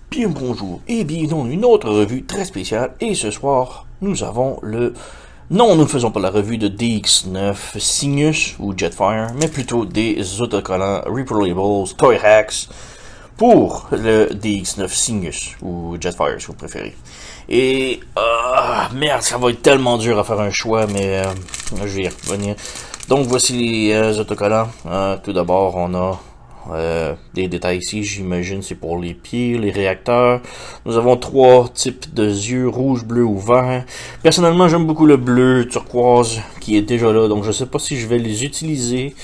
Bien bonjour et bienvenue dans une autre revue très spéciale. Et ce soir, nous avons le... Non, nous ne faisons pas la revue de DX9 Cygnus ou Jetfire, mais plutôt des autocollants Reaper Labels, Toy Hacks pour le DX9 Cygnus ou Jetfire si vous préférez. Et merde, ça va être tellement dur à faire un choix, mais je vais y revenir. Donc voici les autocollants. Tout d'abord, on a des détails ici, j'imagine c'est pour les pieds, les réacteurs. Nous avons 3 types de yeux, rouge, bleu ou vert. Personnellement, j'aime beaucoup le bleu turquoise qui est déjà là, donc je sais pas si je vais les utiliser.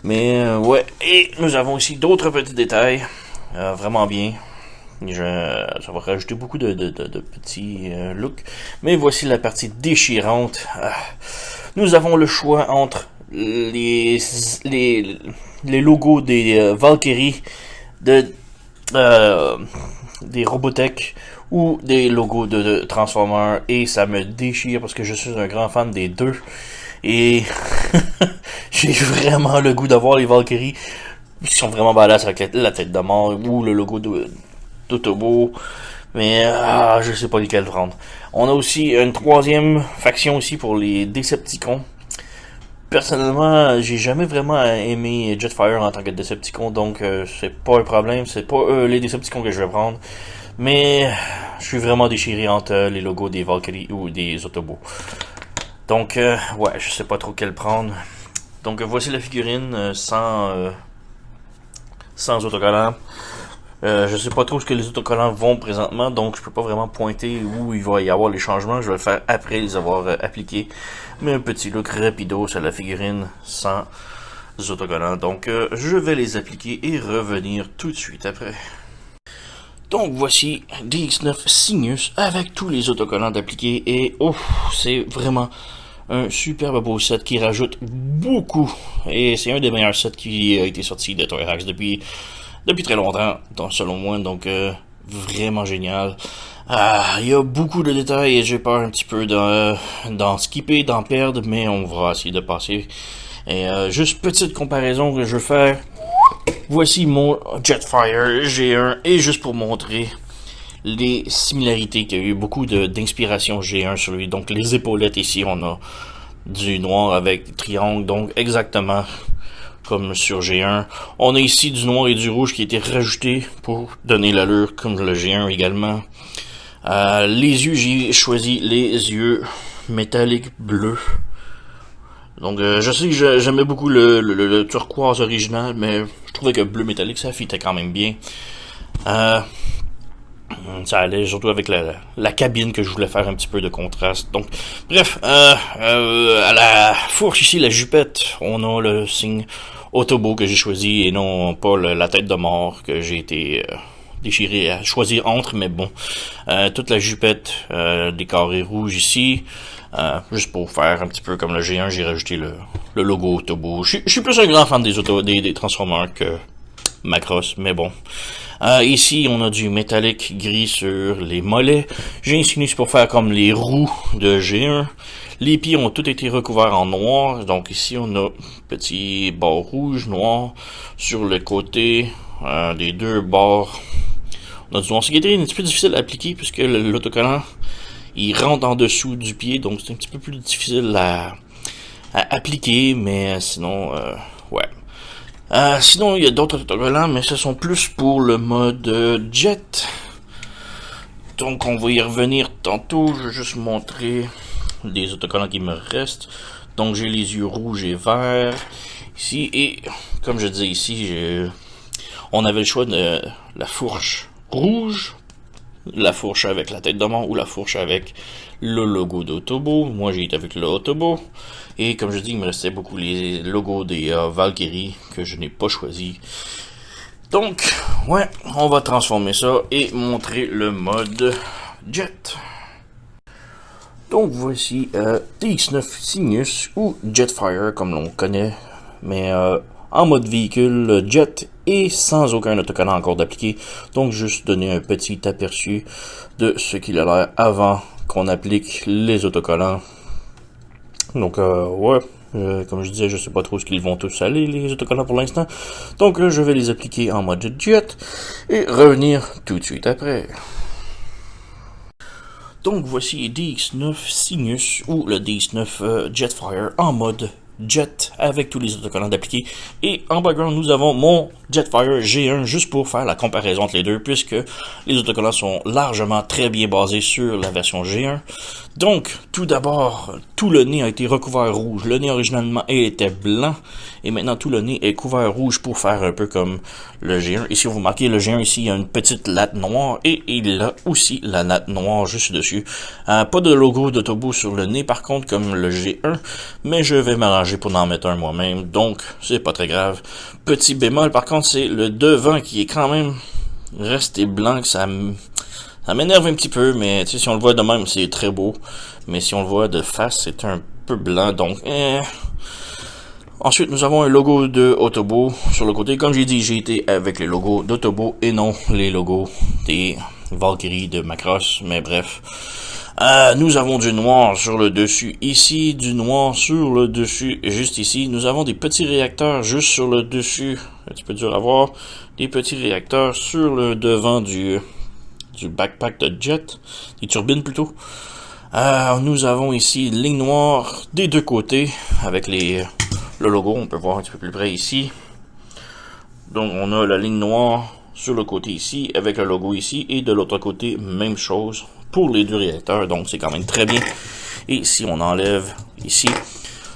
Mais ouais, et nous avons ici d'autres petits détails, vraiment bien. Ça va rajouter beaucoup de petits looks. Mais voici la partie déchirante. Nous avons le choix entre les logos des Valkyrie, des Robotech ou des logos de Transformers, et ça me déchire parce que je suis un grand fan des deux et j'ai vraiment le goût d'avoir les Valkyrie qui sont vraiment badass avec la tête de mort ou le logo d'Autobo, mais je sais pas lesquels prendre. On a aussi une troisième faction aussi pour les Decepticons. Personnellement, j'ai jamais vraiment aimé Jetfire en tant que Decepticon, donc c'est pas un problème, c'est pas les Decepticons que je vais prendre. Mais je suis vraiment déchiré entre les logos des Valkyrie ou des Autobots. Donc ouais, je sais pas trop quel prendre. Donc voici la figurine sans autocollant. Je sais pas trop ce que les autocollants vont présentement, donc je peux pas vraiment pointer où il va y avoir les changements. Je vais le faire après les avoir appliqués. Mais un petit look rapido sur la figurine sans autocollants. Donc je vais les appliquer et revenir tout de suite après. Donc voici DX9 Cygnus avec tous les autocollants appliqués et c'est vraiment un superbe beau set qui rajoute beaucoup. Et c'est un des meilleurs sets qui a été sorti de Toy Hacks depuis très longtemps, selon moi, donc vraiment génial. Il y a beaucoup de détails et j'ai peur un petit peu d'en skipper, d'en perdre, mais on va essayer de passer. Et juste petite comparaison que je veux faire. Voici mon Jetfire G1 et juste pour montrer les similarités qu'il y a eu beaucoup d'inspiration G1 sur lui. Donc les épaulettes ici, on a du noir avec triangle, donc exactement comme sur G1. On a ici du noir et du rouge qui a été rajouté pour donner l'allure comme le G1 également. Les yeux, j'ai choisi les yeux métalliques bleus. Donc je sais que j'aimais beaucoup le turquoise original, mais je trouvais que bleu métallique ça fitait quand même bien. Ça allait surtout avec la cabine que je voulais faire un petit peu de contraste. Donc, bref, à la fourche ici, la jupette, on a le signe Autobo que j'ai choisi et non pas la tête de mort que j'ai été déchiré à choisir entre, mais bon. Toute la jupette, des carrés rouges ici. Juste pour faire un petit peu comme le G1, j'ai rajouté le logo Autobo. Je suis plus un grand fan des Transformers que Macross, mais bon. Ici, on a du métallique gris sur les mollets. J'ai insinué pour faire comme les roues de G1. Les pieds ont tous été recouverts en noir. Donc ici, on a petit bord rouge, noir sur le côté des deux bords. On a du noir. Ce qui était un petit peu difficile à appliquer puisque l'autocollant, il rentre en dessous du pied. Donc c'est un petit peu plus difficile à appliquer. Mais sinon, ouais. Sinon, il y a d'autres autocollants, mais ce sont plus pour le mode jet. Donc, on va y revenir tantôt. Je vais juste montrer les autocollants qui me restent. Donc, j'ai les yeux rouges et verts ici. Et, comme je disais ici, on avait le choix de la fourche rouge, la fourche avec la tête de mort ou la fourche avec le logo d'Autobo. Moi, j'ai été avec le Autobo. Et comme je dis, il me restait beaucoup les logos des Valkyrie que je n'ai pas choisi. Donc, ouais, on va transformer ça et montrer le mode Jet. Donc, voici DX9 Cygnus ou Jetfire comme l'on connaît, mais en mode véhicule Jet et sans aucun autocollant encore d'appliquer. Donc, juste donner un petit aperçu de ce qu'il a l'air avant qu'on applique les autocollants. Donc, ouais, Comme je disais, je sais pas trop ce qu'ils vont tous aller, les autocollants pour l'instant. Donc je vais les appliquer en mode jet et revenir tout de suite après. Donc voici DX9 Cygnus ou le DX9 Jetfire en mode jet avec tous les autocollants d'appliquer. Et en background, nous avons mon Jetfire G1 juste pour faire la comparaison entre les deux puisque les autocollants sont largement très bien basés sur la version G1. Donc, tout d'abord, tout le nez a été recouvert rouge. Le nez originalement était blanc et maintenant tout le nez est couvert rouge pour faire un peu comme le G1. Ici, vous remarquez, le G1 ici, il y a une petite latte noire et il a aussi la latte noire juste dessus. Pas de logo d'Autobo sur le nez par contre comme le G1, mais je vais m'arranger pour en mettre un moi-même, donc c'est pas très grave. Petit bémol par contre, c'est le devant qui est quand même resté blanc, ça m'énerve un petit peu, mais tu sais, si on le voit de même, c'est très beau. Mais si on le voit de face, c'est un peu blanc, donc Ensuite, nous avons un logo de Autobo sur le côté. Comme j'ai dit, j'ai été avec les logos d'Autobo et non les logos des Valkyrie de Macross, mais bref. Nous avons du noir sur le dessus ici, du noir sur le dessus juste ici. Nous avons des petits réacteurs juste sur le dessus, un petit peu dur à voir. Des petits réacteurs sur le devant du backpack de jet, des turbines plutôt. Nous avons ici une ligne noire des deux côtés avec le logo, on peut voir un petit peu plus près ici. Donc on a la ligne noire sur le côté ici avec le logo ici et de l'autre côté même chose pour les deux réacteurs, donc c'est quand même très bien. Et si on enlève ici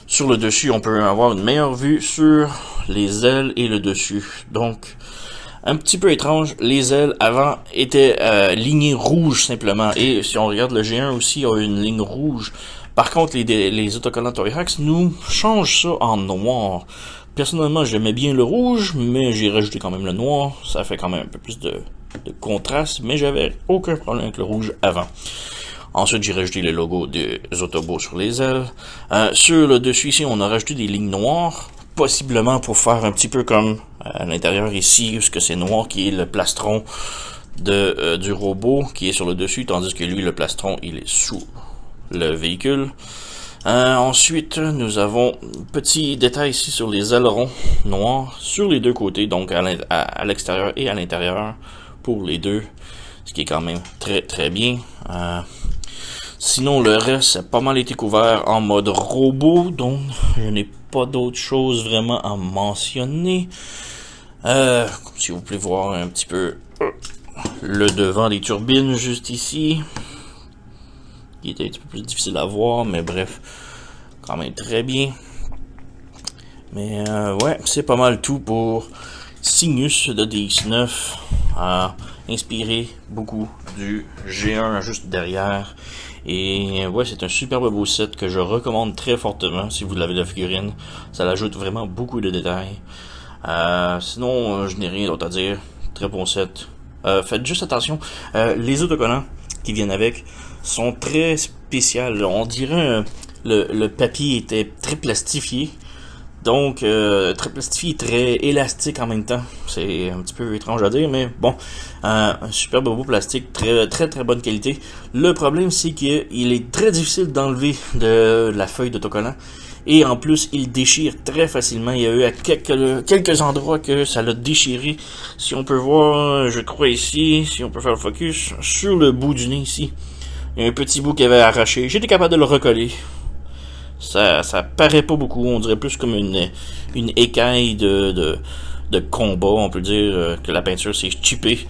sur le dessus, on peut avoir une meilleure vue sur les ailes et le dessus. Donc un petit peu étrange, les ailes avant étaient lignées rouges simplement, et si on regarde le G1 aussi a une ligne rouge. Par contre les autocollants Toy Hacks nous changent ça en noir. Personnellement j'aimais bien le rouge, mais j'ai rajouté quand même le noir, ça fait quand même un peu plus de contraste, mais j'avais aucun problème avec le rouge avant. Ensuite, j'ai rajouté le logo des Autobo sur les ailes. Sur le dessus ici, on a rajouté des lignes noires, possiblement pour faire un petit peu comme à l'intérieur ici, où c'est noir, qui est le plastron du robot qui est sur le dessus, tandis que lui, le plastron, il est sous le véhicule. Ensuite, nous avons un petit détail ici sur les ailerons noirs sur les deux côtés, donc à l'extérieur et à l'intérieur pour les deux, ce qui est quand même très très bien. Sinon le reste a pas mal été couvert en mode robot, donc je n'ai pas d'autre chose vraiment à mentionner. Si vous pouvez voir un petit peu le devant des turbines juste ici, qui était un petit peu plus difficile à voir, mais bref, quand même très bien. Mais ouais, c'est pas mal tout pour Cygnus de DX9, inspiré beaucoup du G1 juste derrière. Et ouais, c'est un superbe beau set que je recommande très fortement si vous l'avez la figurine. Ça l'ajoute vraiment beaucoup de détails. Sinon, je n'ai rien d'autre à dire. Très bon set. Faites juste attention, les autocollants qui viennent avec sont très spéciaux. On dirait le papier était très plastifié. Donc, très plastifié, très élastique en même temps. C'est un petit peu étrange à dire, mais bon. Un super beau plastique, très bonne qualité. Le problème, c'est qu'il est très difficile d'enlever de la feuille d'autocollant. Et en plus, il déchire très facilement. Il y a eu à quelques endroits que ça l'a déchiré. Si on peut voir, je crois ici, si on peut faire le focus, sur le bout du nez ici. Il y a un petit bout qui avait arraché. J'étais capable de le recoller. Ça paraît pas beaucoup, on dirait plus comme une écaille de combat, on peut dire que la peinture s'est chippée.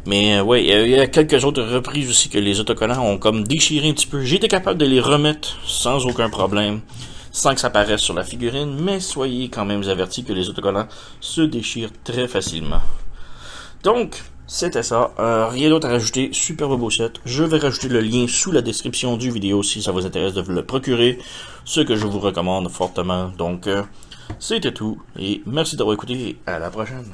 Mais ouais, il y a quelques autres reprises aussi que les autocollants ont comme déchiré un petit peu. J'ai été capable de les remettre sans aucun problème, sans que ça paraisse sur la figurine, mais soyez quand même avertis que les autocollants se déchirent très facilement. Donc, c'était ça. Rien d'autre à rajouter. Superbe beau set. Je vais rajouter le lien sous la description du vidéo si ça vous intéresse de vous le procurer. Ce que je vous recommande fortement. Donc, c'était tout. Et merci d'avoir écouté. À la prochaine.